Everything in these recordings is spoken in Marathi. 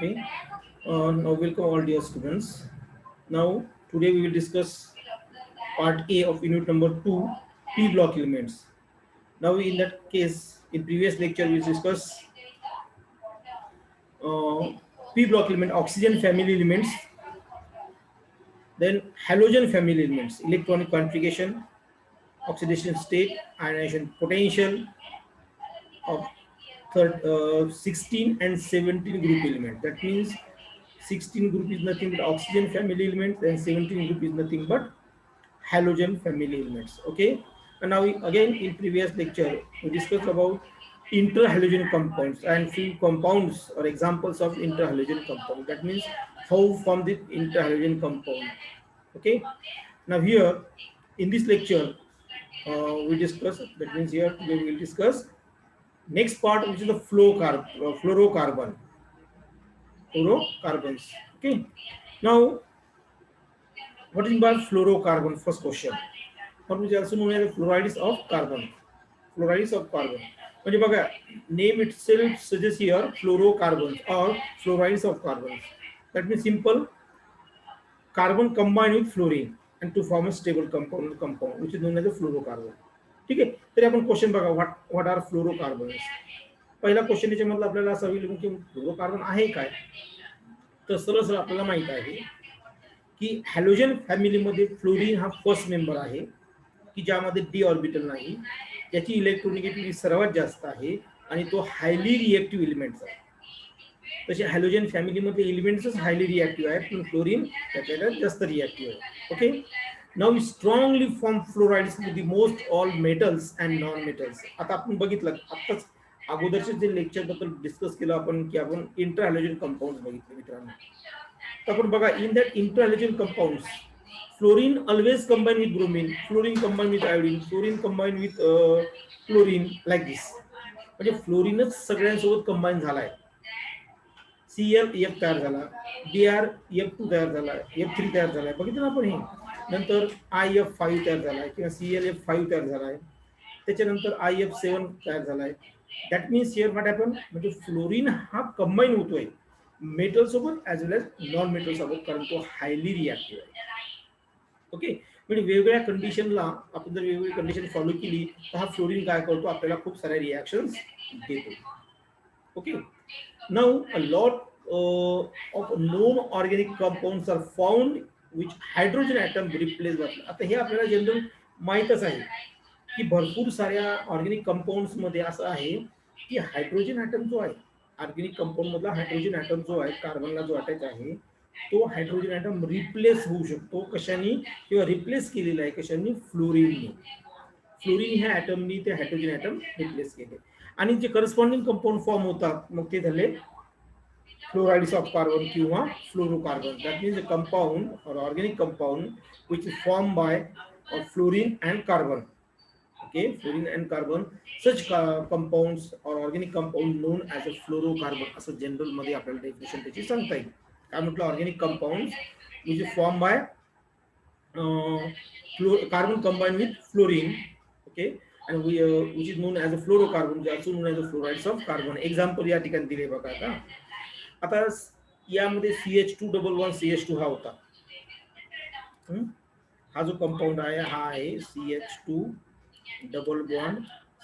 Okay. Now welcome all dear students. Now today we will discuss part A of unit number 2, P block elements. Now in that case, in previous lecture we discussed uh, P block element, oxygen family elements, then halogen family elements, electronic configuration, oxidation state, ionization potential of 16 and 17 group element. That means 16 group is nothing but oxygen family elements and 17 group is nothing but halogen family elements. Okay, and now again in previous lecture we discussed about interhalogen compounds and few compounds or examples of interhalogen compound. That means how form the interhalogen compound. Okay, now here in this lecture we discuss, that means here today we will discuss next part, which is the fluorocarbons. Okay, now what is meant by fluorocarbon? First question. What is also known as the fluorides of carbon. Fluorides of carbon. म्हणजे बघा, name itself suggests here fluorocarbons or fluorides of carbons. That means simple, carbon combined with fluorine and to form a stable compound which is known as a fluorocarbon. ठीक आहे. तरी आपण क्वेश्चन बघा, what are fluorocarbons. पहिला क्वेश्चन याच्यामधला आपल्याला असं होईल की फ्लोरोकार्बन आहे काय. तर सरळ सरळ आपल्याला माहित आहे की हॅलोजन फॅमिलीमध्ये फ्लोरीन हा फर्स्ट मेंबर आहे की ज्यामध्ये डी ऑर्बिटल नाही, त्याची इलेक्ट्रोनिगेटिव्हिटी सर्वात जास्त आहे आणि तो हायली रिएक्टिव्ह एलिमेंट्स आहे. तसे हॅलोजन फॅमिलीमध्ये एलिमेंट्सच हायली रिएक्टिव्ह आहेत, पण फ्लोरीन त्याच्यात जास्त रिएक्टिव्ह आहे. Okay, now strongly form fluorides with the most all metals and non metals. आता आपण बघितलं आत्ताच अगोदरचे जे लेक्चर बद्दल डिस्कस केलं आपण की आपण इंटरहॅलोजन कंपाऊंड बघितले मित्रांनो. तर आपण बघा, in that interhalogen compounds fluorine always combine with bromine, fluorine combine with iodine, fluorine combine with chlorine, like this. म्हणजे फ्लोरीनच सगळ्यांसोबत कंबाईन झालाय. CL एक तयार झाला, BR F2 तयार झाला, F3 तयार झालाय, बघितलं आपण हे. नंतर IF5 तयार झालाय किंवा ClF5 तयार झालाय, त्याच्यानंतर IF7 तयार झालाय. That means here what happen, म्हणजे फ्लोरीन हा कंबाईन होतोय मेटल सोबत ऍज वेल एज नॉन मेटल सोबत, कारण तो हायली रिॲक्टिव्ह आहे. ओके, म्हणजे वेगवेगळ्या कंडिशनला आपण जर वेगवेगळी कंडिशन फॉलो केली तर हा फ्लोरीन काय करतो, आपल्याला खूप साऱ्या रिॲक्शन्स देतो. Okay, now a lot of known organic compounds are found which hydrogen atom replace. आता हे आपल्याला जनरल माहीतच आहे की भरपूर साऱ्या ऑर्गॅनिक कंपाऊंड्स मध्ये असं आहे की हायड्रोजन ॲटम जो आहे, ऑर्गॅनिक कंपाऊंड मधला हायड्रोजन ॲटम जो आहे, कार्बनला जो अटॅच आहे, तो हायड्रोजन ॲटम रिप्लेस होऊ शकतो कशाने, किंवा रिप्लेस केलेला आहे कशाने, फ्लोरीनने. फ्लोरीन ह्या ॲटमनी ते हायड्रोजन ॲटम रिप्लेस केले आणि जे करस्पॉन्डिंग कंपाऊंड फॉर्म होतात मग ते झाले fluorides of carbon किंवा fluorocarbon. That means a compound or organic compound which is formed by fluorine and carbon. Okay, fluorine and carbon. Such compounds or organic compound known as a fluorocarbon. असं जनरल मध्ये आपल्याला डेफिनेशन त्याची सांगता येईल. काय म्हटलं, organic compound which is formed by carbon combined with fluorine. Okay, and which is known as a fluorocarbon, also known as the fluorides of carbon. Example या ठिकाणी दिले बघा. आता यामध्ये CH211CH2 हा होता. हा जो कंपाऊंड आहे हा आहे CH2 double bond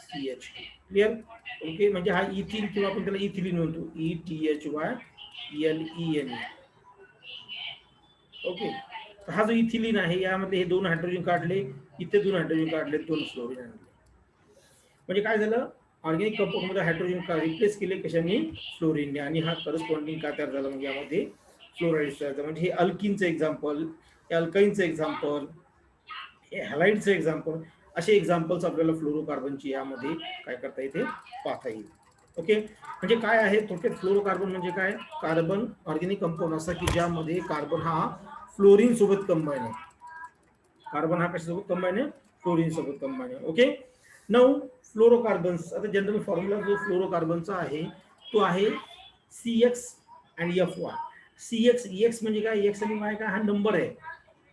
CH2. Clear. Okay, म्हणजे हा इथिल किंवा आपण त्याला इथिलीन म्हणतो, ETHYLENE. ओके, हा जो इथिलीन आहे यामध्ये हे दोन हायड्रोजन काढले, इथे दोन हायड्रोजन काढले, दोन फ्लोरीन आणले. म्हणजे काय झालं, ऑर्गॅनिक कंपाऊंड मध्ये हायड्रोजन का रिप्लेस केले कशाने, फ्लोरीनने, आणि हा करस्पॉन्डिंग का तयार झाला, म्हणजे यामध्ये फ्लोराइड्स तयार झाला. म्हणजे हे अल्किनचं एक्झाम्पल, हे अल्काईनचं एक्झाम्पल, हे हॅलाइडचं एक्झाम्पल, असे एक्झाम्पल्स आपल्याला फ्लोरोकार्बनची यामध्ये काय करता येते, पाहता येईल. ओके, म्हणजे काय आहे थोडक्यात फ्लोरोकार्बन म्हणजे काय, कार्बन ऑर्गॅनिक कंपाऊंड असा की ज्यामध्ये कार्बन हा फ्लोरीन सोबत कंबाईन आहे. कार्बन हा कशासोबत कंबाईन आहे, फ्लोरीन सोबत कंबाईन आहे. Okay, now fluorocarbons. आता जनरल फॉर्म्युला जो फ्लोरोकार्बनचा आहे तो आहे CX आणि FY. CX म्हणजे काय, एक्स आणि वाय काय, हा नंबर आहे,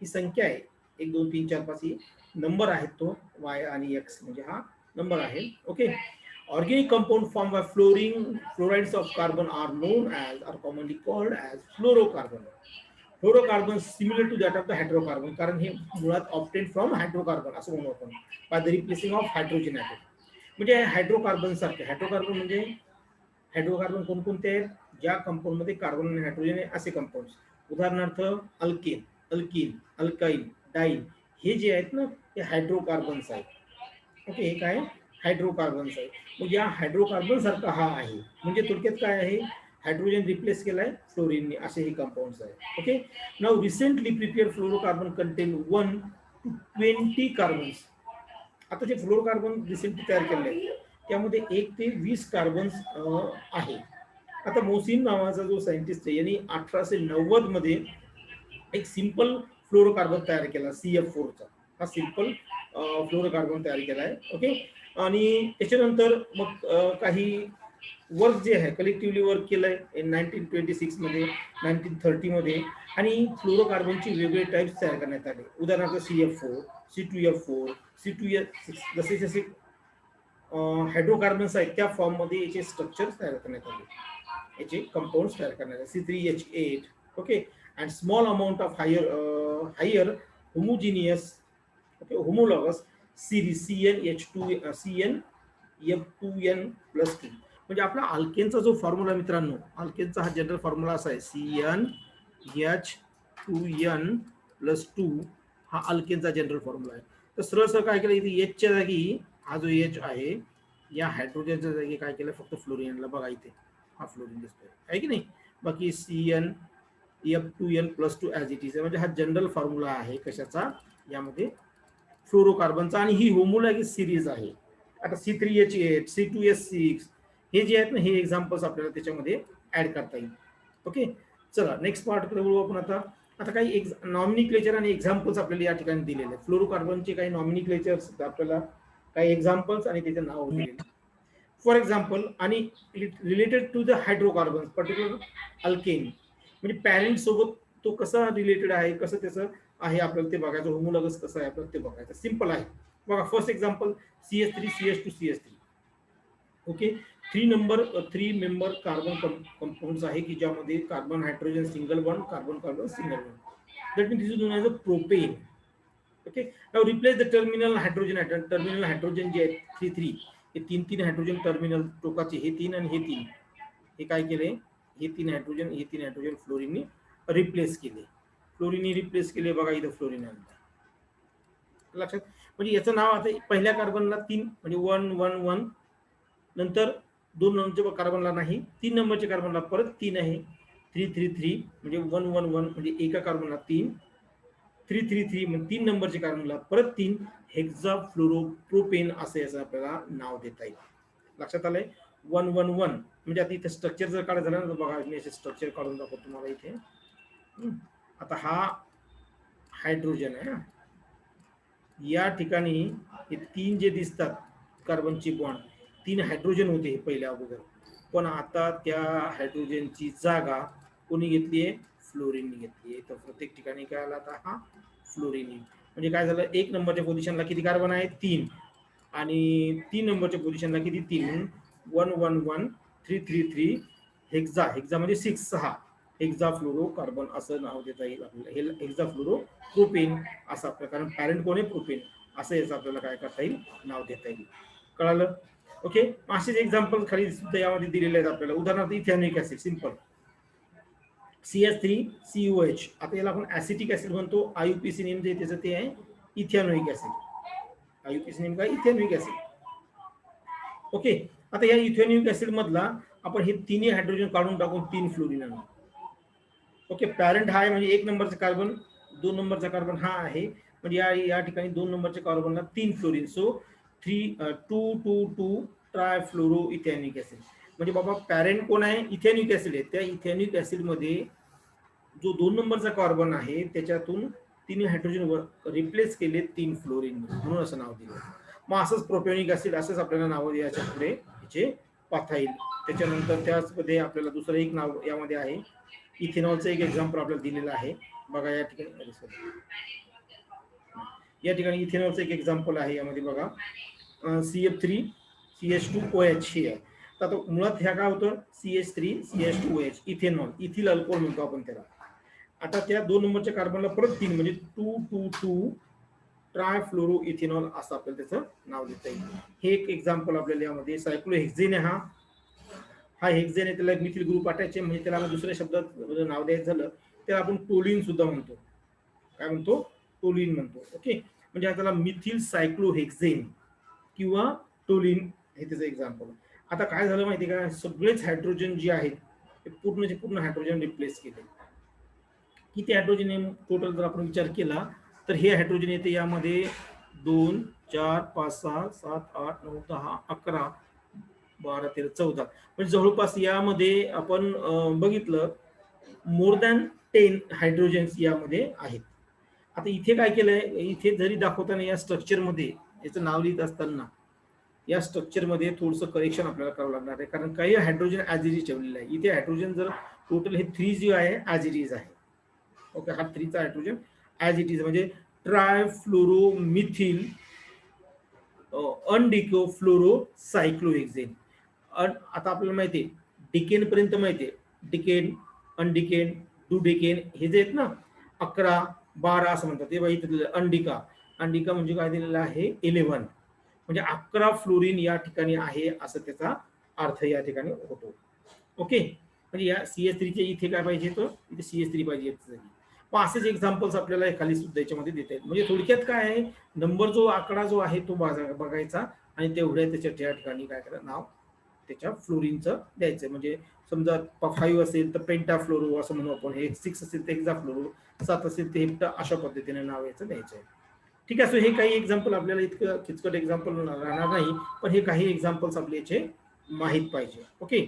ही संख्या आहे, 1 2 3 4 5 ही नंबर आहेत, तो वाय आणि एक्स म्हणजे हा नंबर आहे. Okay, Organic compound formed by fluorides of carbon are commonly called as fluorocarbon. Fluorocarbon similar to that of the hydrocarbon, कारण हे मुळात obtained from hydrocarbon असं म्हणू आपण, by the replacing of hydrogen atom. म्हणजे हायड्रोकार्बन सारखे. हायड्रोकार्बन म्हणजे हायड्रोकार्बन कोणकोणते आहेत, ज्या कंपाऊंड मध्ये कार्बन आणि हायड्रोजन आहे असे कंपाऊंड. उदाहरणार्थ अल्केन, अल्किन, अल्काइन, डाईन हे जे आहेत ना ते हायड्रोकार्बन्स आहेत. ओके, हे काय हायड्रोकार्बन्स आहे. मग या हायड्रोकार्बन सारखा हा आहे. म्हणजे थोडक्यात काय आहे, हायड्रोजन रिप्लेस केलाय फ्लोरीनने, असे हे कंपाऊंड्स आहेत. Okay, now recently prepare fluorocarbon content 1 to 20 carbons. आता जे फ्लोरोकार्बन रिसेंटली तयार केले आहे त्यामध्ये 1 ते 20 कार्बन्स आहे. आता मोसिन नावाचा जो सायंटिस्ट आहे यांनी 1890 मध्ये एक सिंपल फ्लोरोकार्बन तयार केला CF4 चा. हा सिंपल फ्लोरोकार्बन तयार केला आहे. ओके, आणि त्याच्यानंतर मग काही वर्क जे आहे कलेक्टिव्हली वर्क केलंय 1926 मध्ये, 1930 मध्ये, आणि फ्लोरोकार्बनची वेगवेगळे टाइप्स तयार करण्यात आले. उदाहरणार्थ CF4, C2F4, C2H6 जसे जसे हायड्रोकार्बन्स आहेत त्या फॉर्म मध्ये याचे स्ट्रक्चर तयार करण्यात आले, याचे कंपाऊंड्स तयार करण्यात आले. C3H8. Okay, and small amount of higher homogeneous, okay, homologous series CnF2n+2. म्हणजे आपला अल्केनचा जो फॉर्म्युला मित्रांनो, अल्केनचा हा जनरल फॉर्म्युला असा आहे CnH2n+2. हा अल्केनचा जनरल फॉर्म्युला आहे. तर सरळ सरळ काय केलं, इथे H च्या जागी हा जो H आहे या हायड्रोजनच्या जागी काय केलं, फक्त फ्लोरीनला. बघा इथे हा फ्लोरीन दिसतोय आहे की नाही. बाकी CnF2n+2 ॲज इट इज. म्हणजे हा जनरल फॉर्म्युला आहे कशाचा, यामध्ये फ्लोरोकार्बनचा, आणि ही होमोलॉगस सिरीज आहे. आता C3H8, C2H6 हे जे आहेत ना हे एक्झाम्पल्स आपल्याला त्याच्यामध्ये ऍड करता येईल. ओके, चला नेक्स्ट पार्ट कडे बोलू आपण. आता आता काही नॉमिनिक्लेचर आणि एक्झाम्पल्स आपल्याला या ठिकाणी दिलेले आहेत. फ्लोरोकार्बनचे काही नॉमिनिक्लेचर्स आपल्याला, काही एक्झाम्पल्स आणि त्याचे नाव दिलेले. फॉर एक्झाम्पल, आणि related to the hydrocarbon particular alkane, म्हणजे पॅरेंट सोबत तो कसा रिलेटेड आहे, कसं त्याचं आहे आपल्याला ते बघायचं. होमोलॉगस कसं आहे आपल्याला ते बघायचं. सिंपल आहे बघा. First example CH3 CH2 CH3. Okay, 3 member carbon compounds आहे की ज्यामध्ये carbon hydrogen single bond, carbon carbon single bond. That means this is known as a propane. Okay, now replace the terminal hydrogen atom. Terminal hydrogen जे आहेत 3 हे 3 हायड्रोजन टर्मिनल टोकाचे, हे 3 आणि हे 3, हे काय केले, हे 3 हायड्रोजन फ्लोरीनने रिप्लेस केले. फ्लोरीनने रिप्लेस केले बघा, इथं फ्लोरीन आलं लक्षात. म्हणजे याचं नाव आता पहिल्या कार्बनला 3 म्हणजे 1 1 1, नंतर 2 नंबरच्या कार्बनला नाही, 3 नंबरच्या कार्बनला परत 3 आहे. 3 3 3 म्हणजे 1 1 1 म्हणजे एका कार्बनला 3. 3 3 3 म्हणजे 3 नंबरच्या कार्बनला परत 3. हेक्साफ्लोरोप्रोपेन असं याचं आपल्याला नाव देता येईल. लक्षात आलंय. 1 1 1 म्हणजे आता इथे स्ट्रक्चर जर काढायचं झालं ना, बघा मी स्ट्रक्चर काढून दाखवतो तुम्हाला इथे. आता हा हायड्रोजन आहे. या ठिकाणी हे 3 जे दिसतात कार्बनची बॉन्ड, 3 हायड्रोजन होते पहिल्या अगोदर, पण आता त्या हायड्रोजनची जागा कोणी घेतली आहे, फ्लोरीनने घेतली आहे. तर प्रत्येक ठिकाणी काय आला आता, हा फ्लोरीन. म्हणजे काय झालं, 1 नंबरच्या पोझिशनला किती कार्बन आहे, 3, आणि 3 नंबरच्या पोझिशनला किती, 3. 1 1 1 3 3 3 हेक्झा, हेक्झा म्हणजे 6 हेक्साफ्लोरो कार्बन असं नाव देता येईल आपल्याला. हेक्साफ्लोरो प्रोपेन असं आपलं, कारण पॅरेंट कोण आहे, प्रोपेन, असं याचं आपल्याला काय करता येईल, नाव देता येईल. कळालं. ओके, असेच एक्झाम्पल खाली सुद्धा यामध्ये दिलेले आहेत आपल्याला. उदाहरणार्थ इथॅनोइक ऍसिड, सिंपल CH3COH. आता याला आपण ऍसिटिक ऍसिड म्हणतो. IUPAC नेम जे त्याचं ते आहे इथॅनोइक ऍसिड. IUPAC नेम काय, इथॅनोइक ऍसिड. ओके, आता या इथॅनोइक ऍसिड मधला आपण हे 3 हायड्रोजन काढून टाकून 3 फ्लोरीन आणू. ओके, पॅरेंट हा आहे म्हणजे 1 नंबरचा कार्बन, 2 नंबरचा कार्बन हा आहे, म्हणजे या ठिकाणी 2 नंबरच्या कार्बनला 3 fluorine. So 2 2 2 trifluoro ethanoic acid. म्हणजे बाबा पॅरेंट कोण आहे, इथॅनिक ऍसिड आहे. त्या इथॅनिक ऍसिड मध्ये जो 2 नंबरचा कार्बन आहे त्याच्यातून 3 हायड्रोजन रिप्लेस केले 3 फ्लोरीन, म्हणून असं नाव दिलं. मग असंच प्रोपेनिक ऍसिड, असंच आपल्याला नाव द्यायच्या पुढे याचे पाहता येईल. त्याच्यानंतर त्याचमध्ये आपल्याला दुसरं एक नाव यामध्ये आहे, इथेनॉलचं एक एक्झाम्पल आपल्याला दिलेलं आहे बघा या ठिकाणी. या ठिकाणी इथेनॉलचं एक एक्झाम्पल आहे यामध्ये बघा. CF3 CH2OH हे आहे. तर आता मुळात ह्या काय होतं CH3CH2OH इथेनॉल, इथिल अल्कोहोल म्हणतो आपण त्याला. आता त्या 2 नंबरच्या कार्बनला परत 3 म्हणजे 222 ट्रायफ्लोरो इथेनॉल असं आपल्याला त्याचं नाव देता येईल. हे एक एक्झाम्पल आपल्याला यामध्ये. सायक्लोहेक्झेन हा हेक्झेन आहे, त्याला एक मिथिल ग्रुप अटॅच आहे, म्हणजे त्याला दुसऱ्या शब्दात नाव द्यायचं झालं त्याला आपण टोलिन सुद्धा म्हणतो. काय म्हणतो? टोलिन म्हणतो. ओके, म्हणजे त्याला मिथिल सायक्लोहेक्झेन किंवा टोलिन हे त्याचं एक्झाम्पल. आता काय झालं माहिती का, सगळेच हायड्रोजन जे आहेत ते पूर्णचे पूर्ण हायड्रोजन रिप्लेस केले. किती हायड्रोजन टोटल जर आपण विचार केला तर हे हायड्रोजन येते यामध्ये 2 4 5 6 7 8 9 10 11 12 13 14, म्हणजे जवळपास यामध्ये आपण बघितलं मोर दॅन 10 हायड्रोजन्स यामध्ये आहेत. आता इथे काय केलंय, इथे जरी दाखवताना या स्ट्रक्चरमध्ये याचं नाव लिहित असताना या स्ट्रक्चरमध्ये थोडंसं करेक्शन आपल्याला करावं लागणार आहे, कारण काही हायड्रोजन ॲज इट इज ठेवलेलं आहे. इथे हायड्रोजन जर टोटल हे 3 जे आहे ॲज इट इज आहे. ओके, हा 3चा हायड्रोजन ॲज इट इज म्हणजे ट्रायफ्लोरोमिथिल अनडिकोफ्लोरो सायक्लोहेक्झेन. आता आपल्याला माहिती आहे डिकेन पर्यंत माहिती आहे, डिकेन, अनडिकेन, डुडेकेन हे जे आहेत ना 11 12 असं म्हणतात, ते बघितलं. अंडिका, अंडिका म्हणजे काय दिलेलं आहे 11, म्हणजे 11 फ्लोरीन या ठिकाणी आहे असं त्याचा अर्थ या ठिकाणी होतो. ओके, म्हणजे या CH3चे इथे काय पाहिजे, तर इथे CH3 पाहिजे. मग असेच एक्झाम्पल्स आपल्याला खाली सुद्धा याच्यामध्ये देता येईल. म्हणजे थोडक्यात काय आहे, नंबर जो आकडा जो आहे तो बघायचा आणि तेवढ्या त्याच्या त्या ठिकाणी काय करायचं नाव त्याच्या फ्लोरीनचं द्यायचं. म्हणजे समजा 5 असेल तर पेंटाफ्लोरो असं म्हणू आपण, हे 6 असेल तर हेक्साफ्लोरो, 7 असेल तर हेप्टा, अशा पद्धतीने नाव याचं द्यायचं आहे. ठीक आहे. सो हे काही एक्झाम्पल आपल्याला इतकं किचकट एक्झाम्पल राहणार नाही, पण हे काही एक्झाम्पल्स आपले याचे माहीत पाहिजे. ओके,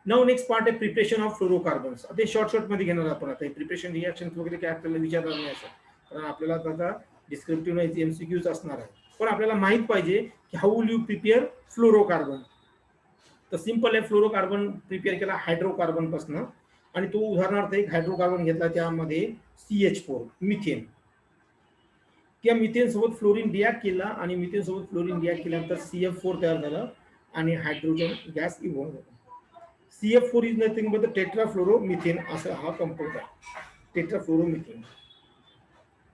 नाउ नेक्स्ट पार्ट आहे प्रिपरेशन ऑफ फ्लोरोकार्बन्स. आता शॉर्ट मध्ये घेणार आपण. आता प्रिपरेशन रिएक्शन वगैरे काय आपल्याला विचारणार नाही असं, कारण आपल्याला आता डिस्क्रिप्टिव्ह नाही MCQs असणार आहे. पण आपल्याला माहित पाहिजे की how will you prepare fluorocarbon. तर सिंपल आहे, फ्लोरोकार्बन प्रिपेअर केला हायड्रोकार्बन पासून, आणि तो उदाहरणार्थ एक हायड्रोकार्बन घेतला त्यामध्ये CH4 मिथेन. त्या मिथेन सोबत फ्लोरीन रिॲक्ट केला आणि मिथेन सोबत फ्लोरीन रिॲक्ट केल्यानंतर CF4 तयार झालं आणि हायड्रोजन गॅस इव्हॉल्व झाला. CF4 is nothing but the tetrafluoromethane असा हा कंपाऊंड आहे, टेट्राफ्लोरोमिथेन.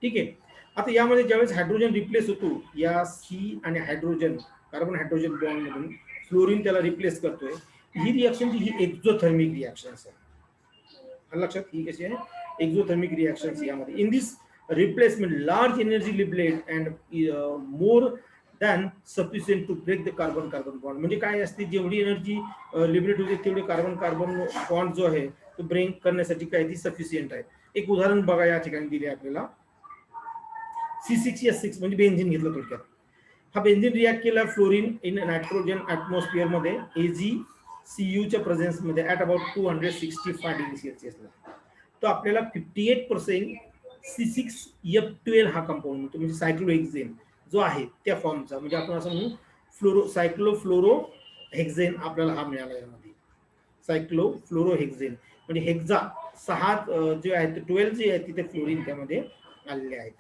ठीक आहे. आता यामध्ये ज्यावेळेस हायड्रोजन रिप्लेस होतो या C आणि हायड्रोजन, कार्बन हायड्रोजन बॉन्ड मधून फ्लोरीन त्याला रिप्लेस करतोय, ही रिएक्शन ही एक्झोथर्मिक रिएक्शन आहे. लक्षात, ही कशी आहे, एक्झोथर्मिक रिएक्शन. यामध्ये in this replacement large energy liberate and more than sufficient to break the carbon carbon bond. म्हणजे काय असते, जेवढी एनर्जी लिबरेट होते तेवढे कार्बन कार्बन बॉन्ड जो आहे तो ब्रेक करण्यासाठी काय ती सफिशियंट आहे. एक उदाहरण बघा या ठिकाणी दिले आपल्याला. C6H6 म्हणजे बेन्झिन घेतलं थोडक्यात. हा बेन्झिन रिॲक्ट केला फ्लोरीन इन नायट्रोजन ॲटमॉस्फिअर मध्ये AgCu च्या प्रेझेन्स मध्ये ॲट अबाउट 265 डिग्री सेल्सिअसला. तो आपल्याला 58% C6H12 हा कंपाऊंड मिळतो, म्हणजे सायक्लोहेक्झेन जो आहे त्या फॉर्मचा. म्हणजे आपण असं म्हणू सायक्लोफ्लोरोहेक्झेन आपल्याला हा मिळाला. यामध्ये सायक्लोफ्लोरोहेक्झेन म्हणजे हेक्झा 6 जे आहे ते 12 जे आहे तिथे फ्लोरीन त्यामध्ये आलेले आहेत.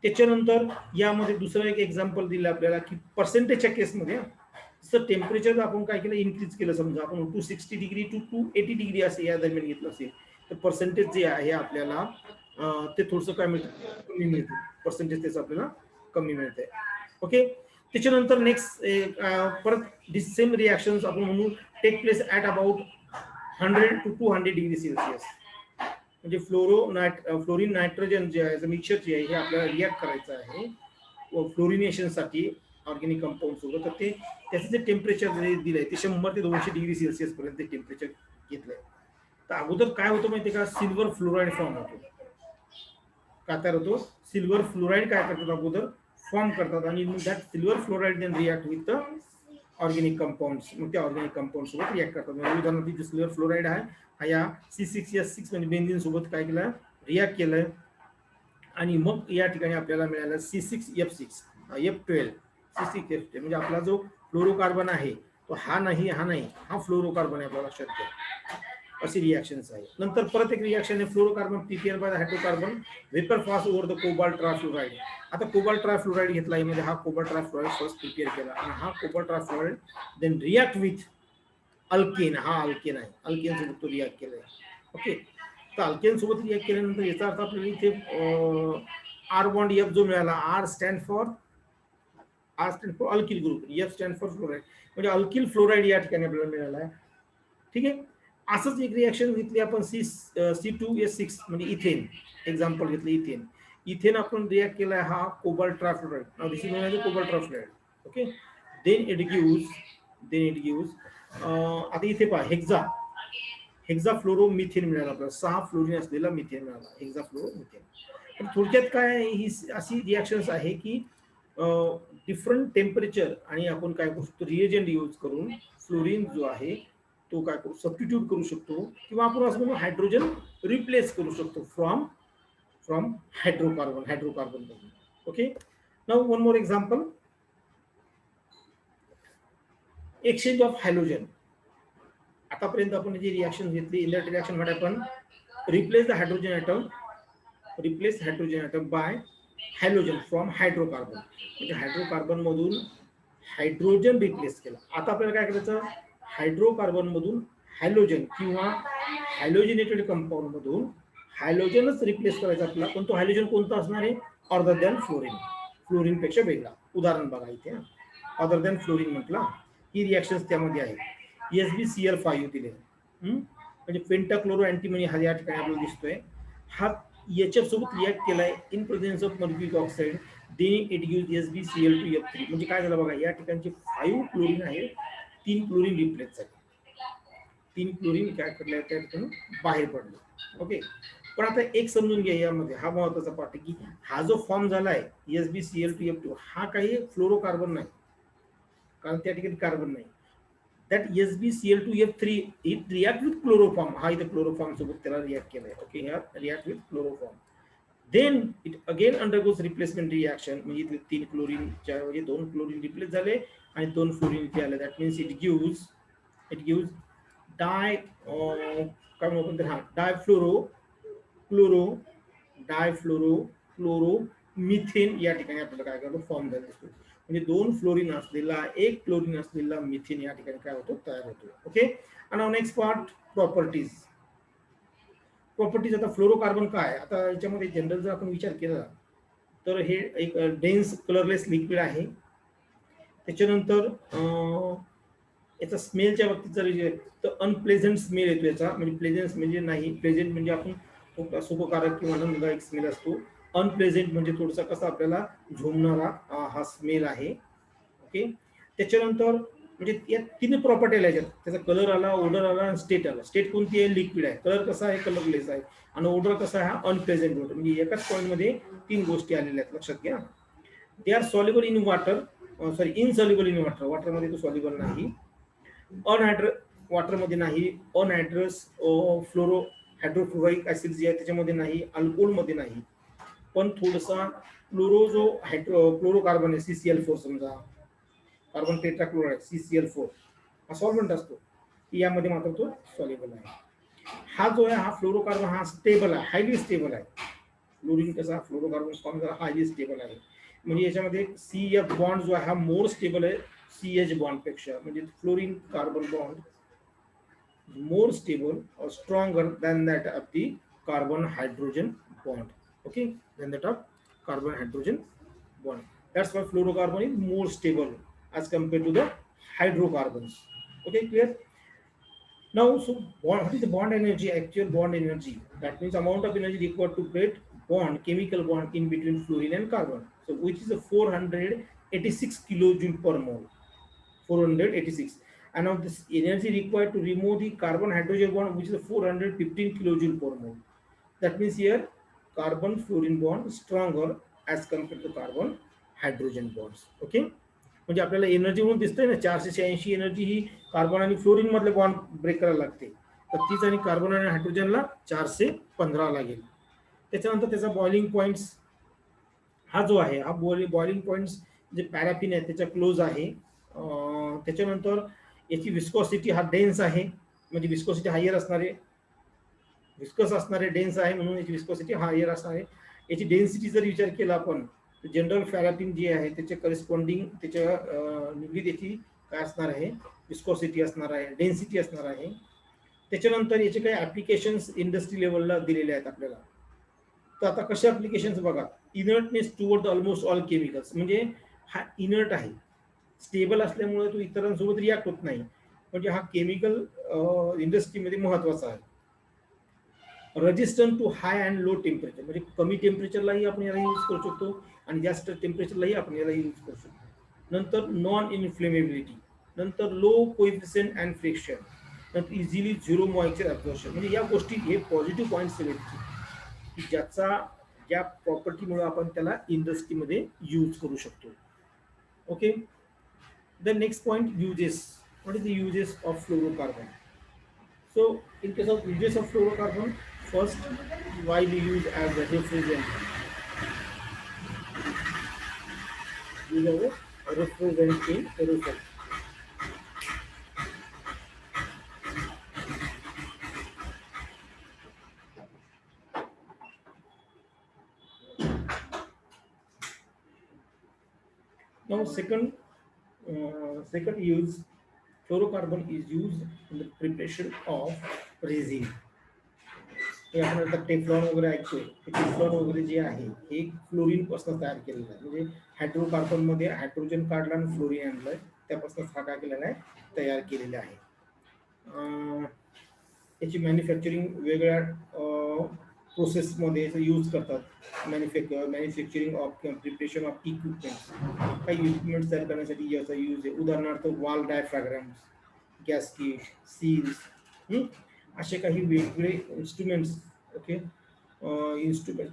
त्याच्यानंतर यामध्ये दुसरं एक एक्झाम्पल दिलं आपल्याला की पर्सेंटेजच्या केसमध्ये जर टेम्परेचर आपण काय केलं इन्क्रीज केलं, समजा आपण 260 डिग्री टू 280 डिग्री असे या दरम्यान घेतलं असेल तर पर्सेंटेज जे आहे आपल्याला ते थोडंसं काय मिळतं, कमी मिळते. पर्सेंटेज त्याचं आपल्याला कमी मिळते. ओके, त्याच्यानंतर नेक्स्ट परत सेम रिॲक्शन्स आपण म्हणू take place at about 100 to 200 degree Celsius. म्हणजे फ्लोरीन नायट्रोजन जे आहे मिक्सचर जे आहे हे आपल्याला रिॲक्ट करायचं आहे फ्लोरिनेशनसाठी ऑर्गॅनिक कंपाऊंड सोबत. तर ते त्याचं जे टेम्परेचर दिलंय ते 100 ते 200 डिग्री सेल्सिअस पर्यंत टेम्परेचर घेतलंय. तर अगोदर काय होतं माहिती का, सिल्वर फ्लोराईड फॉर्म होतो. काय तयार होतो, सिल्वर फ्लोराईड काय करतात अगोदर फॉर्म करतात, आणि that silver fluoride then react with the organic compounds. मग त्या ऑर्गॅनिक कंपाऊंड सोबत रिॲक्ट करतात. उदाहरणार्थ इथे सिल्वर फ्लोराईड आहे, हा या C6H6 म्हणजे बेन्झिन सोबत काय केलं, रिॲक्ट केलंय, आणि मग या ठिकाणी आपल्याला मिळालं C6F6 F12 C6F12. म्हणजे आपला जो फ्लोरोकार्बन आहे तो हा नाही हा फ्लोरोकार्बन आहे, आपल्याला लक्षात घ्या. अशी रिॲक्शन्स आहे. नंतर परत एक रिॲक्शन आहे fluorocarbon prepare by the hydrocarbon vapour pass over the cobalt trifluoride. आता कोबाल्ट ट्रायफ्लोराइड घेतला, यामध्ये हा कोबाल्ट ट्रायफ्लोराइड फर्स्ट प्रिपेअर केला आणि हा cobalt trifluoride then react with alkane. हा अल्केन आहे, अल्केन सोबत तो रिॲक्ट केलाय. ओके, तर अल्केन सोबत रिॲक्ट केल्यानंतर याचा अर्थ आपल्याला इथे आर बॉन्ड एफ जो मिळाला, R stand for alkyl group, F stand for fluoride, म्हणजे अल्किल फ्लोराइड या ठिकाणी आपल्याला मिळाला आहे. ठीक आहे, असंच एक रिॲक्शन घेतली आपण C2H6 म्हणजे इथेन, एक्झाम्पल घेतलं इथेन. इथेन आपण रिॲक्ट केलाय हा cobalt trifluoride. Now this is known as cobalt trifluoride. Okay, then it gives आता इथे पहा हेक्झा फ्लोरोमिथेन मिळाला आपल्याला, 6 फ्लोरीन असलेला मिथेन मिळाला, हेक्झा फ्लोरोमिथेन. पण थोडक्यात काय आहे, ही अशी रिॲक्शन्स आहे की डिफरंट टेम्परेचर आणि आपण काय करू शकतो, रिएजंट यूज करून फ्लोरीन जो आहे तो काय करू, सबस्टिट्यूट करू शकतो, किंवा आपण असं म्हणून हायड्रोजन रिप्लेस करू शकतो from hydrocarbon. Okay, now one more example, exchange of halogen. आतापर्यंत आपण जी रिॲक्शन घेतली, इन दॅट रिॲक्शन मध्ये आपण replace the hydrogen atom by halogen from hydrocarbon, म्हणजे हायड्रोकार्बन मधून हायड्रोजन रिप्लेस केला. आता आपल्याला काय करायचं, हायड्रोकार्बन मधून हॅलोजन किंवा हॅलोजिनेटेड कंपाऊंड मधून हॅलोजनच रिप्लेस करायचा आपल्याला. पण तो हॅलोजन कोणता असणार आहे, अदर दॅन फ्लोरीन, फ्लोरीन पेक्षा वेगळा. उदाहरण बघा इथे, अदर दॅन फ्लोरीन म्हटला, ही रिॲक्शन्स त्यामध्ये आहे. SbCl5 दिले, म्हणजे पेंटाक्लोरो अँटीमनी हा या ठिकाणी आपल्याला दिसतोय. हा HF सोबत रिॲक्ट केलाय in presence of mercuric oxide, then it gives SbCl2F3. म्हणजे काय झालं बघा, या ठिकाणचे 5 क्लोरीन आहे, 3 क्लोरीन रिप्लेस झाले, 3 क्लोरीन काय करले त्या ठिकाणी बाहेर पडले. ओके, पण आता एक समजून घ्या, यामध्ये हा महत्वाचा पार्ट आहे की हा जो फॉर्म झालाय SbCl2F2 हा काही फ्लोरोकार्बन नाही, कारण त्या ठिकाणी कार्बन नाही. that SbCl2F3 it react with chloroform. हा इथे क्लोरोफॉर्म सोबत त्याला रिॲक्ट केलाय. ओके, ह्या react with chloroform, then it again undergoes replacement reaction. म्हणजे इथे 3 क्लोरीनच्या ऐवजी 2 क्लोरीन रिप्लेस झाले आणि 2 फ्लोरीन इथे आले. दॅट मीन्स इट गिव्स डाय काय म्हणतो आपण, हा डायफ्लोरो मिथेन या ठिकाणी आपल्याला काय करतो, फॉर्म झाला दिसतो. म्हणजे 2 फ्लोरीन असलेला 1 क्लोरीन असलेला मिथेन या ठिकाणी काय होतो, तयार होतो. ओके, आणि नेक्स्ट पार्ट, प्रॉपर्टीज. आता फ्लोरोकार्बन काय, आता याच्यामध्ये जनरल जर आपण विचार केला तर हे एक डेन्स कलरलेस लिक्विड आहे. त्याच्यानंतर याचा स्मेलच्या बाबतीत जर तर अनप्लेझंट स्मेल येतो याचा, म्हणजे प्लेझंट म्हणजे नाही, प्लेझंट म्हणजे आपण सुखकारक किंवा आनंददायक स्मेल असतो. अनप्लेझंट म्हणजे थोडासा कसा आपल्याला झोमणारा हा स्मेल आहे. ओके, त्याच्यानंतर म्हणजे या 3 प्रॉपर्टी आल्या याच्यात, त्याचा कलर आला, ओडर आला आणि स्टेट आला. स्टेट कोणती आहे, लिक्विड आहे. कलर कसा आहे, कलरलेस आहे. आणि ओडर कसा आहे, हा अनप्लेझंट होतो. म्हणजे एकाच पॉईंट मध्ये 3 गोष्टी आलेल्या आहेत, लक्षात घ्या. They are soluble in water, insoluble in water, water मध्ये तो सॉल्युबल नाही. वॉटर मध्ये नाही, अनहायड्रस हायड्रोफ्लोरिक ऍसिड जे आहे त्याच्यामध्ये नाही, अल्कोहोल मध्ये नाही. पण थोडासा क्लोरोकार्बन आहे, CCl4 समजा, कार्बन टेट्राक्लोराइड CCl4 हा सॉल्व्हेंट असतो, यामध्ये मात्र तो सॉल्युबल आहे. हा जो आहे, हा फ्लोरोकार्बन हा स्टेबल आहे, हायली स्टेबल आहे. फ्लोरीन कसा फ्लोरोकार्बन फॉर्म झाला, हायली स्टेबल आहे. म्हणजे याच्यामध्ये CF बॉन्ड जो आहे हा मोर स्टेबल आहे CH बॉन्ड पेक्षा. म्हणजे fluorine carbon bond more stable or stronger than that of the carbon hydrogen bond. Okay, than that of carbon hydrogen bond. That's why fluorocarbon is more stable as compared to the hydrocarbons. Okay, clear? Now, so what is the bond energy, actual bond energy? That means amount of energy required to create bond, chemical bond in between fluorine and carbon. So which is a 486 kilojoule per mole. 486. And now this energy required to remove the carbon hydrogen bond, which is 415 kilojoule per mole. That means here carbon fluorine bond stronger as compared to carbon hydrogen bonds. Okay, म्हणजे आपल्याला एनर्जी म्हणून दिसतंय ना, 486 एनर्जी ही कार्बन आणि फ्लोरीन मधले बॉन्ड ब्रेक करायला लागते, तर तीच आणि कार्बन आणि हायड्रोजनला 415 लागेल. त्याच्यानंतर त्याचा बॉइलिंग पॉइंट्स हा जो आहे, हा बॉइलिंग पॉइंट्स जे पॅराफिन आहे त्याच्या क्लोज आहे. त्याच्यानंतर याची विस्कोसिटी हा डेन्स आहे, म्हणजे विस्कोसिटी हायर असणारे विस्कस असणार आहे, डेन्स आहे म्हणून याची विस्कोसिटी हायर असणार आहे. याची डेन्सिटी जर विचार केला आपण, जनरल फॅरापिन जे आहे त्याचे करेस्पॉन्डिंग त्याच्या निगडीत याची काय असणार आहे, विस्कोसिटी असणार आहे, डेन्सिटी असणार आहे. त्याच्यानंतर याचे काही ऍप्लिकेशन्स इंडस्ट्री लेवलला दिलेले आहेत आपल्याला. तर आता कसे ऍप्लिकेशन्स बघा, inertness toward almost all chemicals, म्हणजे हा इनर्ट आहे, स्टेबल असल्यामुळे तो इतरांसोबत रिॲक्ट होत नाही, म्हणजे हा केमिकल इंडस्ट्रीमध्ये महत्वाचा आहे. Resistant to high and low temperature, म्हणजे कमी टेम्परेचरलाही आपण याला यूज करू शकतो आणि जास्त टेम्परेचरलाही आपण याला यूज करू शकतो. नंतर नॉन इन्फ्लेमेबिलिटी, नंतर लो कोएफिशियंट अँड फ्रिक्शन, नंतर इझिली झिरो मॉइश्चर ॲब्झॉर्प्शन. म्हणजे या गोष्टी हे पॉझिटिव्ह पॉईंट्स आहेत की ज्या प्रॉपर्टीमुळे आपण त्याला इंडस्ट्रीमध्ये यूज करू शकतो. Okay. The next point, uses. What is the uses of fluorocarbon? So, in case of uses of fluorocarbon, first, widely used as a refrigerant. Used as a refrigerant in aerosol. Now, second use, fluorocarbon is used in the preparation of resin. हे आपण आता टेफ्लॉन वगैरे ऐकतोय, टेफ्लॉन वगैरे जे आहे हे फ्लोरीन पासून तयार केलेलं आहे. म्हणजे हायड्रोकार्बन मध्ये हायड्रोजन काढला आणि फ्लोरीन आणलंय, त्यापासून हा काय केलेला आहे, तयार केलेला आहे. याची मॅन्युफॅक्चरिंग वेगवेगळ्या प्रोसेसमध्ये यूज करतात. Manufacturing of preparation of equipments, काही इक्विपमेंट्स तयार करण्यासाठी याचा यूज आहे. उदाहरणार्थ वॉल डायफ्रॅग्राम्स, गॅस्केट, सील्स, असे काही वेगवेगळे instruments. Okay. Instrument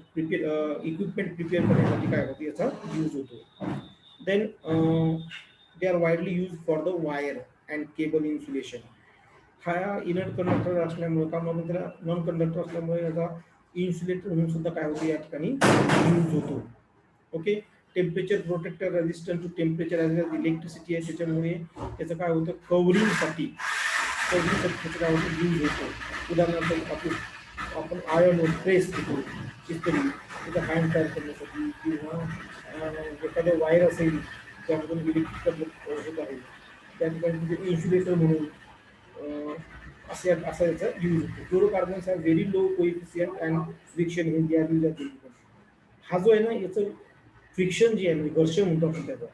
equipment prepare करण्यासाठी काय होतं, याचा यूज होतो. Then they are widely use for the wire and cable insulation. हा इनर्ट कंडक्टर असल्यामुळे, का म्हणून त्याला नॉन कंडक्टर असल्यामुळे याचा इन्सुलेटर म्हणून सुद्धा काय होतं, या ठिकाणी यूज होतो. Okay. Temperature protector, resistant to temperature as well electricity आहे, त्याच्यामुळे याचं काय होतं, कव्हरिंगसाठी काय होतं, यूज होतो. उदाहरणार्थ आपण आयर्न प्रेस घेतो, इस्त्री त्याचा हँड तयार करण्यासाठी, किंवा एखाद्या वायर असेल त्यामधून इलेक्ट्रिकल होत आहे, त्या ठिकाणी इन्सुलेटर म्हणून असा याचा यूज होतो. Fluorocarbons have very low coefficient and friction in their use as. हा जो आहे ना, याचं फ्रिक्शन जे आहे, म्हणजे घर्षण म्हणतो आपण त्याचं,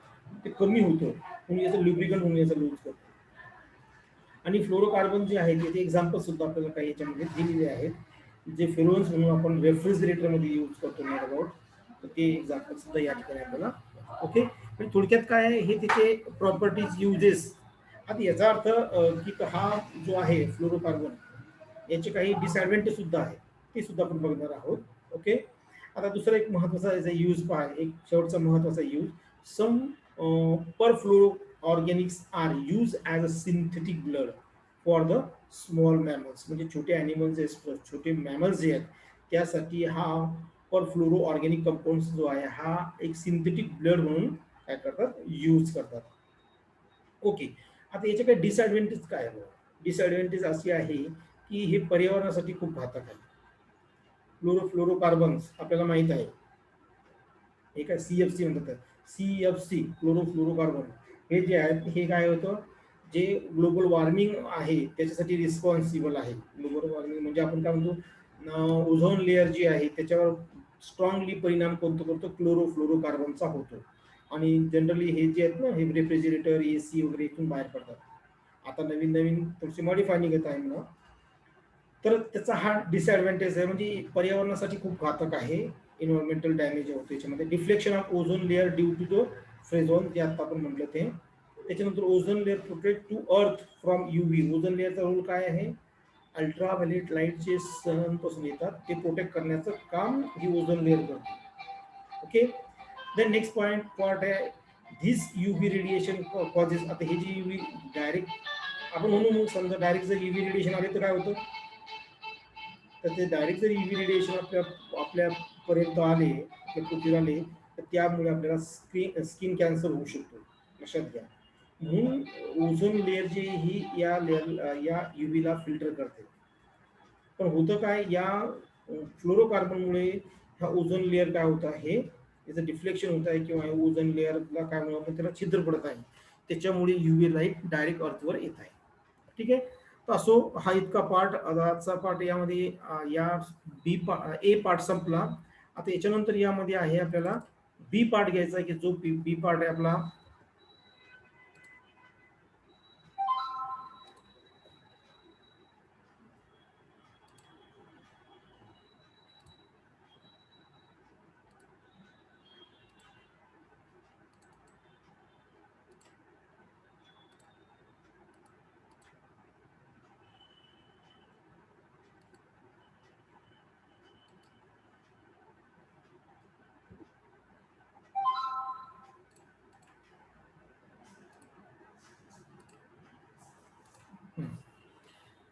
ते कमी होतं, म्हणून याचं लुब्रिकंट म्हणून याचा यूज करतो. आणि फ्लोरोकार्बन जे आहे त्याचे एक्झाम्पल सुद्धा आपल्याला काही याच्यामध्ये दिलेले आहेत, जे फ्लोरन्स म्हणून आपण रेफ्रिजरेटरमध्ये यूज करतो नॉट अबाउट, तर ते एक्झाम्पल सुद्धा या ठिकाणी आपल्याला. ओके. म्हणजे थोडक्यात काय आहे, हे त्याचे प्रॉपर्टीज, युजेस. आता याचा अर्थ की हा जो आहे फ्लोरोकार्बन, याचे काही डिसएडव्हान्टेज सुद्धा आहे, ते सुद्धा आपण बघणार आहोत. ओके. आता दुसरा एक महत्वाचा याचा यूज पहा, एक शेवटचा महत्वाचा use. Some perfluoro organics are use as a synthetic blood for the small mammals. म्हणजे छोटे ॲनिमल्स जे छोटे मॅमल्स जे आहेत त्यासाठी हा परफ्लोरो ऑर्गॅनिक कंपाऊंड्स जो आहे हा एक सिंथेटिक ब्लड म्हणून काय करतात, यूज करतात. ओके. आता याचे काही डिसएडव्हान्टेज काय आहे? डिसएडव्हान्टेज अशी आहे की हे पर्यावरणासाठी खूप घातक आहे. फ्लोरोकार्बन्स आपल्याला माहित आहे, हे काय CFC म्हणतात, CFC फ्लोरोकार्बन, हे जे आहेत हे काय होतं, जे ग्लोबल वॉर्मिंग आहे त्याच्यासाठी रिस्पॉन्सिबल आहे. ग्लोबल वॉर्मिंग म्हणजे आपण काय म्हणतो, ओझोन लेअर जी आहे त्याच्यावर स्ट्रॉंगली परिणाम कोणतो करतो, फ्लोरोकार्बनचा होतो. आणि जनरली हे जे आहेत ना, हे रेफ्रिजरेटर, AC वगैरे इथून बाहेर पडतात. आता नवीन नवीन थोडीशी मॉडिफाय निघत आहे ना, तर त्याचा हा डिसएडव्हान्टेज आहे, म्हणजे पर्यावरणासाठी खूप घातक आहे. इन्व्हायरमेंटल डॅमेज होतो याच्यामध्ये. Deflection of ozone layer due to the freon, जे आता आपण म्हटलं ते. त्याच्यानंतर ozone layer protect to earth from UV. Ozone लेअरचा रोल काय आहे, अल्ट्राव्हायलेट लाईट जे सनपासून येतात ते प्रोटेक्ट करण्याचं काम ही ओझोन लेअर करते. ओके. देन नेक्स्ट पॉइंट आहे, धिस UV रेडिएशन कॉजेस. आता हे जे UV डायरेक्ट आपण म्हणून समजा डायरेक्ट जर UV रेडिएशन आले तर काय होतं, तर ते डायरेक्ट जर UV रेडिएशन आपल्यापर्यंत आले, आपल्या पृथ्वीला आले, तर त्यामुळे आपल्याला स्किन कॅन्सर होऊ शकतो, लक्षात घ्या. म्हणून ओझोन लेअर जे ही या UV ला फिल्टर करते. पण होतं काय, या फ्लोरोकार्बनमुळे हा ओझोन लेअर काय होत आहे, याचं डिफ्लेक्शन होत आहे किंवा ओझोन लेअरला काय म्हणून आपण त्याला छिद्र पडत आहे, त्याच्यामुळे युव्ही लाईट डायरेक्ट अर्थवर येत आहे. ठीक आहे. तर असो, हा इतका पार्ट, आजचा पार्ट यामध्ये या ए पार्ट संपला. आता याच्यानंतर यामध्ये आहे आपल्याला बी पार्ट घ्यायचा आहे, की जो बी पार्ट आहे आपला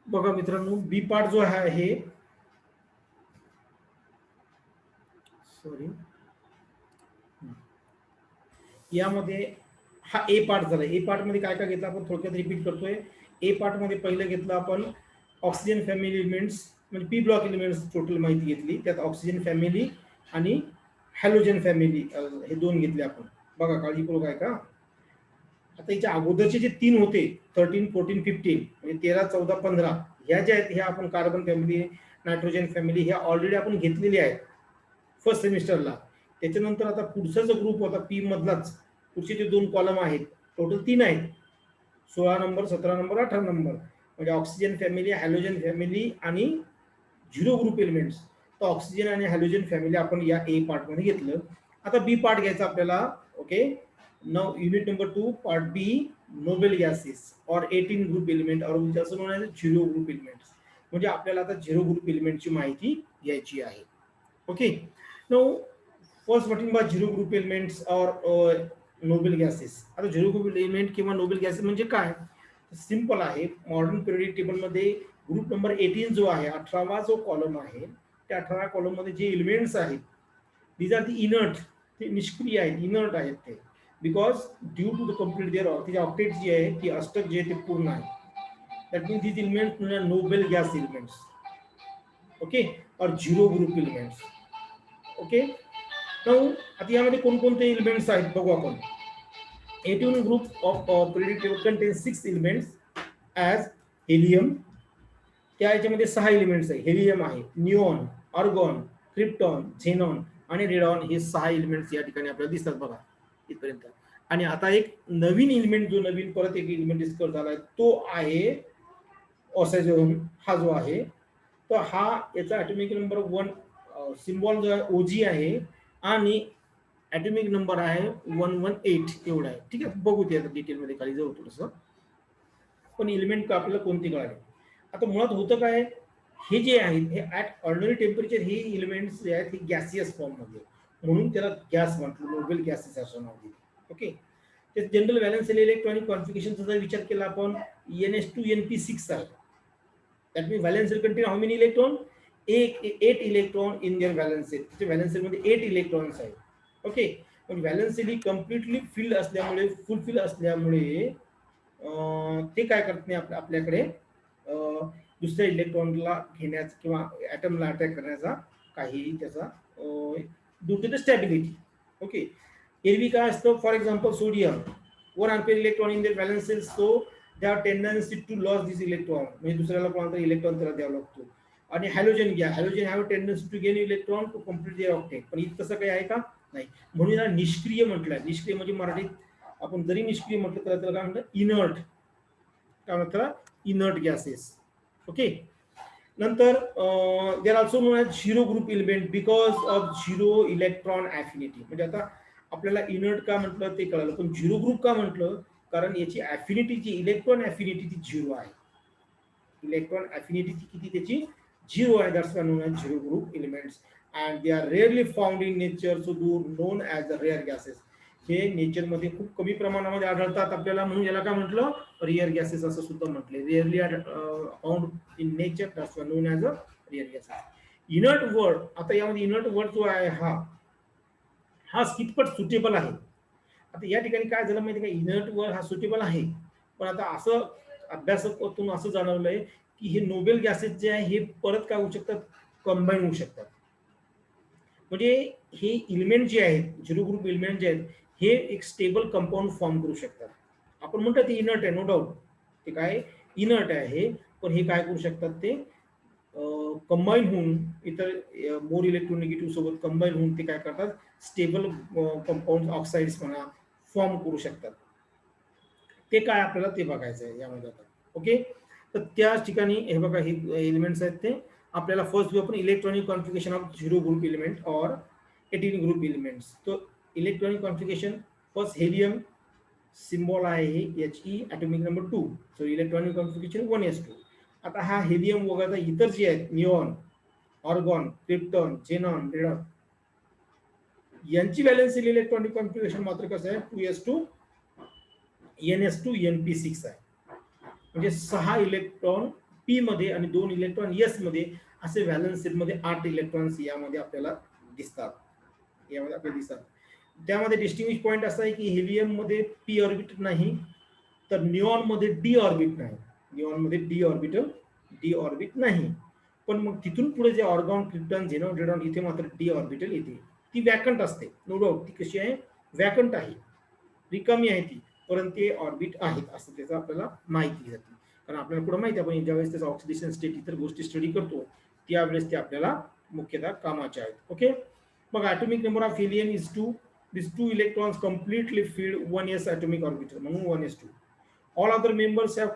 बघा मित्रांनो, बी पार्ट जो आहे, सॉरी, यामध्ये हा ए पार्ट झाला. ए पार्ट मध्ये काय काय घेतलं आपण थोडक्यात रिपीट करतोय. ए पार्ट मध्ये पहिलं घेतलं आपण ऑक्सिजन फॅमिली एलिमेंट्स, म्हणजे पी ब्लॉक एलिमेंट्स टोटल माहिती घेतली. त्यात ऑक्सिजन फॅमिली आणि हॅलोजन फॅमिली हे दोन घेतले आपण. बघा काळजीपूर्वक आहे का. आता याच्या अगोदरचे जे तीन होते 13, 14, 15 म्हणजे 13, 14, 15 ह्या ज्या आहेत ह्या आपण कार्बन फॅमिली, नायट्रोजन फॅमिली ह्या ऑलरेडी आपण घेतलेली आहेत फर्स्ट सेमिस्टरला. त्याच्यानंतर आता पुढचा जो ग्रुप होता पी मधलाच, पुढचे जे दोन कॉलम आहेत, टोटल तीन आहेत, 16 नंबर, 17 नंबर, 18 नंबर, म्हणजे ऑक्सिजन फॅमिली, हॅलोजन फॅमिली आणि झिरो ग्रुप एलिमेंट्स. तर ऑक्सिजन आणि हॅलोजन फॅमिली आपण या ए पार्ट मध्ये घेतलं. आता बी पार्ट घ्यायचा आपल्याला. Okay, now unit number 2 part B, noble gases और 18 ग्रुप एलिमेंट और जसं म्हणायचं झिरो ग्रुप एलिमेंट्स. म्हणजे आपल्याला आता झिरो ग्रुप एलिमेंटची माहिती घ्यायची आहे. Okay, now first what in by zero group elements और नोबेल गॅसेस. आता झिरो ग्रुप एलिमेंट किंवा नोबेल गॅसेस म्हणजे काय, सिंपल आहे. मॉडर्न पिरियडिक टेबल मध्ये ग्रुप नंबर 18 जो आहे, 18वा जो कॉलम आहे, त्या 18 कॉलम मध्ये जे एलिमेंट्स आहेत, दीज आर दी इनर्ट, ते निष्क्रिय आहेत, इनर्ट आहेत ते, because due to the complete their तिचे ऑक्टेट जी आहे ती अष्टक जे आहे ते पूर्ण आहे. That means these elements noble gas elements. Okay, और zero group elements. Okay, now आता यामध्ये कोणकोणते एलिमेंट्स आहेत बघू आपण. 18 group of periodic table contains 6 elements as helium. त्या याच्यामध्ये 6 एलिमेंट्स आहे. हेलियम आहे, निऑन, आर्गॉन, क्रिप्टॉन, झेनॉन आणि रेडॉन, हे 6 एलिमेंट्स या ठिकाणी आपल्याला दिसतात बघा इथपर्यंत. आणि आता एक नवीन एलिमेंट, जो नवीन परत एक एलिमेंट डिस्कवर झालाय तो आहे ऑक्सिजन. हा जो आहे तो हा याचा ॲटॉमिक नंबर 1 सिम्बॉल जो आहे ओजी आहे आणि ॲटॉमिक नंबर आहे 118 एवढा आहे. ठीक आहे, बघू ते आता डिटेलमध्ये खाली जाऊ थोडंसं. पण एलिमेंट का आपल्याला कोणती कळाली. आता मुळात होतं काय, हे जे आहेत हे ऍट ऑर्डिनरी टेम्परेचर हे एलिमेंट्स जे आहेत हे गॅसियस फॉर्म मध्ये, म्हणून त्याला गॅस म्हटलं, नोबेल गॅसेस असं नाव दिलं. ओके, ते जनरल व्हॅलेन्स इलेक्ट्रॉनिक कॉन्फिगरेशनचा जर विचार केला आपण, NH2 NP6 आहे. That means valence shell contain how many electron, 8 electron in their valence shell. त्याच्या व्हॅलेन्स सेलमध्ये 8 इलेक्ट्रॉन्स आहेत. ओके, पण व्हॅलेन्स सेल ही कम्प्लिटली फिल्ड असल्यामुळे, फुलफिल असल्यामुळे ते काय करत नाही आपल्याकडे दुसऱ्या इलेक्ट्रॉनला घेण्याचा किंवा ॲटमला अटॅक करण्याचा काही त्याचा due to the stability. Okay, एरवी काय असतं, for example sodium 1 ampere electron in the valence shell, so they have tendency to loss this electron, म्हणजे दुसऱ्याला कोणाला इलेक्ट्रॉन त्याला द्यावा लागतो. आणि हॅलोजन घ्या, halogen have tendency to gain electron to complete their octet, पण इथं तसं काही आहे का, नाही. म्हणून याला निष्क्रिय म्हटलंय. निष्क्रिय म्हणजे मराठीत आपण जरी निष्क्रिय म्हटलं तर त्याला काय म्हणतात, इनर्ट. काय म्हणतात, इनर्ट गॅसेस. ओके, नंतर there also known as zero group element because of zero electron affinity. म्हणजे आता आपल्याला इनर्ट का म्हटलं ते कळालं, पण झिरो ग्रुप का म्हटलं, कारण याची ॲफिनिटी, जी इलेक्ट्रॉन ॲफिनिटी ती झिरो आहे. इलेक्ट्रॉन ॲफिनिटी किती त्याची, झिरो आहे. That's why known as zero group elements and they are rarely found in nature, so known as the rare gases. हे नेचरमध्ये खूप कमी प्रमाणामध्ये आढळतात आपल्याला, म्हणून याला काय म्हटलं, रिअर गॅसेस असं सुद्धा म्हटले. Rarely found in nature, that's why known as a rare gases. Inert word, आता यामध्ये इनर्ट वर्ड जो आहे हा कितपत सुटेबल आहे. आता या ठिकाणी काय झालं माहिती का, इनर्ट वर्ड हा सुटेबल आहे, पण आता असं अभ्यासातून असं जाणवलंय की हे नोबेल गॅसेस जे आहे हे परत काय होऊ शकतात, कंबाईन होऊ शकतात. म्हणजे हे एलिमेंट जे आहेत, झिरो ग्रुप एलिमेंट जे आहेत, हे एक स्टेबल कंपाऊंड फॉर्म करू शकतात. आपण म्हणतो ते इनर्ट आहे, नो डाऊट ते काय इनर्ट आहे, पण हे काय करू शकतात ते कंबाईन होऊन इतर मोर इलेक्ट्रोनिगेटिव्ह सोबत कंबाईन होऊन ते काय करतात, स्टेबल कंपाऊंड ऑक्साईड्स म्हणा फॉर्म करू शकतात. ते काय आपल्याला ते बघायचं आहे यामध्ये आता. ओके, तर त्या ठिकाणी हे बघा हे एलिमेंट्स आहेत ते आपल्याला फर्स्ट घेऊ आपण electronic configuration of zero group element और 18 ग्रुप एलिमेंट्स. तो electronic configuration first helium symbol आहे हे He atomic number 2, so electronic configuration 1s2. आता हा हेलियम वगैरे इतर जे आहेत neon, argon, krypton, xenon, radon यांची व्हॅलेन्सी इलेक्ट्रॉनिक कॉन्फिगरेशन मात्र कसं आहे 2s2 ns2 np6 आहे. म्हणजे 6 इलेक्ट्रॉन पी मध्ये आणि 2 इलेक्ट्रॉन एस मध्ये असे व्हॅलन्स मध्ये 8 इलेक्ट्रॉन्स यामध्ये आपल्याला दिसतात. यामध्ये आपल्याला दिसतात. त्यामध्ये डिस्टिंग्विश पॉईंट असा आहे की हेलियम मध्ये पी ऑर्बिटल नाही, तर निऑन मध्ये डी ऑर्बिट नाही. निऑन मध्ये डी ऑर्बिट नाही. पण मग तिथून पुढे जे ऑर्गॉन, क्रिप्टॉन, झेनॉन, रेडॉन इथे मात्र डी ऑर्बिटल येते. ती वॅकंट असते, नो डाऊट. ती कशी आहे, वॅकंट आहे, रिकामी आहे ती, परंतु ते ऑर्बिट आहेत असं त्याचं आपल्याला माहिती जाते. कारण आपल्याला कुठं माहिती आहे आपण ज्यावेळेस त्याचा ऑक्सिडेशन स्टेट इतर गोष्टी स्टडी करतो त्यावेळेस ते आपल्याला मुख्यतः कामाचे आहेत. ओके, मग atomic number of helium is 2. These 2 electrons completely filled 1s atomic orbital म्हणून 1s2. All other members have